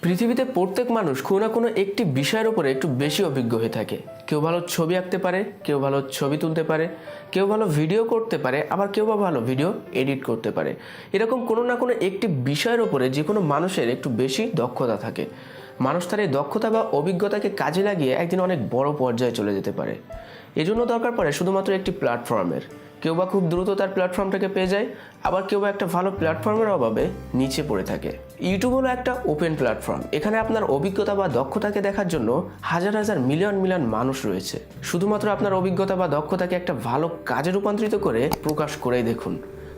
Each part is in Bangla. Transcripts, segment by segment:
পৃথিবীতে প্রত্যেক মানুষ কোনো না কোনো একটি বিষয়ের উপরে একটু বেশি অভিজ্ঞ হয়ে থাকে। কেউ ভালো ছবি আঁকতে পারে, কেউ ভালো ছবি তুলতে পারে, কেউ ভালো ভিডিও করতে পারে, আবার কেউ বা ভালো ভিডিও এডিট করতে পারে। এরকম কোনো না কোনো একটি বিষয়ের উপরে যে কোনো মানুষের একটু বেশি দক্ষতা থাকে। মানুষ তার এই দক্ষতা বা অভিজ্ঞতাকে কাজে লাগিয়ে একদিন অনেক বড় পর্যায়ে চলে যেতে পারে। এজন্য দরকার পড়ে শুধুমাত্র একটি প্ল্যাটফর্মের। কেউ বা খুব দ্রুত তার প্ল্যাটফর্মটাকে পেয়ে যায়, আবার কেউ বা একটা ভালো প্ল্যাটফর্মের অভাবে নিচে পড়ে থাকে। ইউটিউব হলো একটা ওপেন প্ল্যাটফর্ম। এখানে আপনার অভিজ্ঞতা বা দক্ষতাকে দেখার জন্য হাজার হাজার মিলিয়ন মিলিয়ন মানুষ রয়েছে। শুধুমাত্র আপনার অভিজ্ঞতা বা দক্ষতাকে একটা ভালো কাজে রূপান্তরিত করে প্রকাশ করেই দেখুন,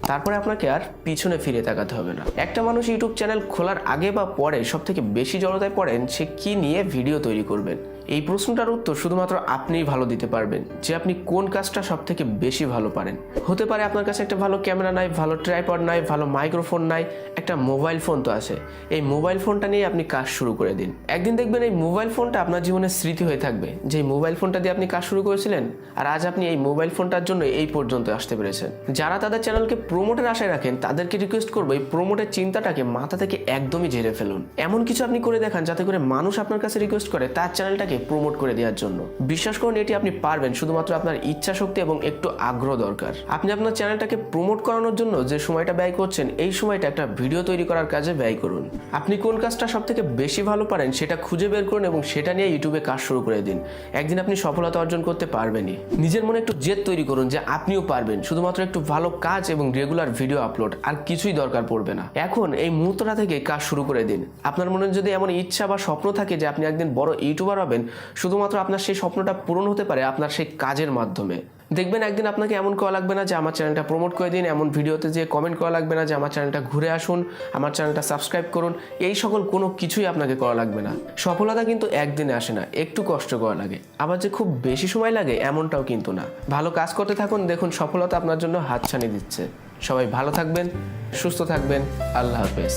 তারপরে আপনাকে আর পিছনে ফিরে তাকাতে হবে না। একটা মানুষ ইউটিউব চ্যানেল খোলার আগে বা পরে সব থেকে বেশি জড়তায় পড়েন সে কি নিয়ে ভিডিও তৈরি করবেন। এই প্রশ্নটার উত্তর শুধুমাত্র আপনিই ভালো দিতে পারবেন, যে আপনি কোন কাজটা সব থেকে বেশি ভালো পারেন। হতে পারে আপনার কাছে একটা ভালো ক্যামেরা নাই, ভালো ট্রাইপড নাই, ভালো মাইক্রোফোন নাই, একটা মোবাইল ফোন তো আছে। এই মোবাইল ফোনটা নিয়ে আপনি কাজ শুরু করে দিন। একদিন দেখবেন এই মোবাইল ফোনটা আপনার জীবনের স্মৃতি হয়ে থাকবে, যে মোবাইল ফোনটা দিয়ে আপনি কাজ শুরু করেছিলেন, আর আজ আপনি এই মোবাইল ফোনটার জন্য এই পর্যন্ত আসতে পেরেছেন। যারা তাদের চ্যানেলকে প্রমোটের আশায় রাখেন তাদেরকে রিকোয়েস্ট করবো এই প্রমোটের চিন্তাটাকে মাথা থেকে একদমই ঝেড়ে ফেলুন। এমন কিছু আপনি করে দেখান যাতে করে মানুষ আপনার কাছে রিকোয়েস্ট করে তার চ্যানেলটাকে প্রমোট করে দেওয়ার জন্য। বিশ্বাস করুন, এটি আপনি পারবেন, শুধুমাত্র আপনার ইচ্ছা শক্তি এবং একটু আগ্রহ দরকার। আপনি আপনার চ্যানেলটাকে প্রমোট করানোর জন্য যে সময়টা ব্যয় করছেন, এই সময়টা একটা ভিডিও তৈরি করার কাজে ব্যয় করুন। আপনি কোন কাজটা সব থেকে বেশি ভালো পারেন সেটা খুঁজে বের করুন এবং সেটা নিয়ে ইউটিউবে কাজ শুরু করে দিন। একদিন আপনি সফলতা অর্জন করতে পারবেনই। নিজের মনে একটু জেদ তৈরি করুন যে আপনিও পারবেন। শুধুমাত্র একটু ভালো কাজ এবং রেগুলার ভিডিও আপলোড, আর কিছুই দরকার পড়বে না। এখন এই মুহূর্তটা থেকে কাজ শুরু করে দিন। আপনার মনে যদি এমন ইচ্ছা বা স্বপ্ন থাকে যে আপনি একদিন বড় ইউটিউবার হবেন, শুধুমাত্র আপনার সেই স্বপ্নটা পূরণ হতে পারে আপনার সেই কাজের মাধ্যমে। দেখবেন একদিন আপনাকে এমন করা লাগবে না যে আমার চ্যানেলটা প্রমোট করে দিন, এমন ভিডিওতে যে কমেন্ট করা লাগবে না যে আমার চ্যানেলটা ঘুরে আসুন, আমার চ্যানেলটা সাবস্ক্রাইব করুন। এই সকল কোনো কিছুই আপনাকে করা লাগবে না। সফলতা কিন্তু একদিনে আসে না, একটু কষ্ট করা লাগে। আবার যে খুব বেশি সময় লাগে এমনটাও কিন্তু না। ভালো কাজ করতে থাকুন, দেখুন সফলতা আপনার জন্য হাতছানি দিচ্ছে। সবাই ভালো থাকবেন, সুস্থ থাকবেন। আল্লাহ হাফেজ।